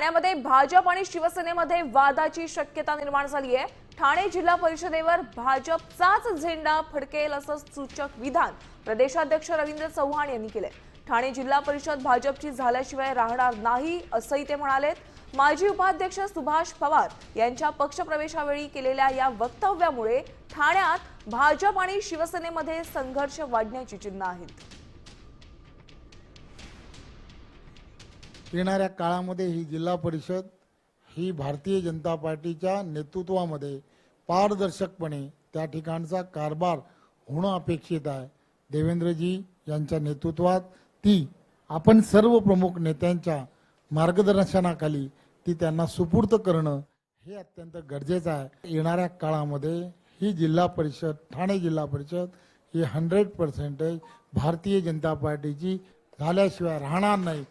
ठाण्यामध्ये भाजप आणि शिवसेनेमध्ये वादाची शक्यता निर्माण झाली आहे। ठाणे जिल्हा परिषदेवर भाजपचाच झेंडा फडकेल असं सूचक विधान प्रदेशाध्यक्ष रवींद्र चव्हाण यांनी केले। ठाणे जिल्हा परिषद भाजपची झाल्याशिवाय राहणार नाही असंही ते म्हणाले। माजी उपाध्यक्ष सुभाष पवार यांच्या पक्षप्रवेशावेळी केलेल्या या वक्तव्यामुळे ठाण्यात भाजप आणि शिवसेनेमध्ये संघर्ष वाढण्याची चिन्ह आहेत। येणाऱ्या काळामध्ये ही जिल्हा परिषद ही भारतीय जनता पार्टीच्या नेतृत्वामध्ये पारदर्शकपणे त्या ठिकाणचा कारभार होणं अपेक्षित आहे। देवेंद्रजी यांच्या नेतृत्वात ती आपण सर्व प्रमुख नेत्यांच्या मार्गदर्शनाखाली ती त्यांना सुपूर्द करणं हे अत्यंत गरजेचं आहे। येणाऱ्या काळामध्ये ही जिल्हा परिषद ठाणे जिल्हा परिषद ही 100% भारतीय जनता पार्टीची झाल्याशिवाय राहणार नाही।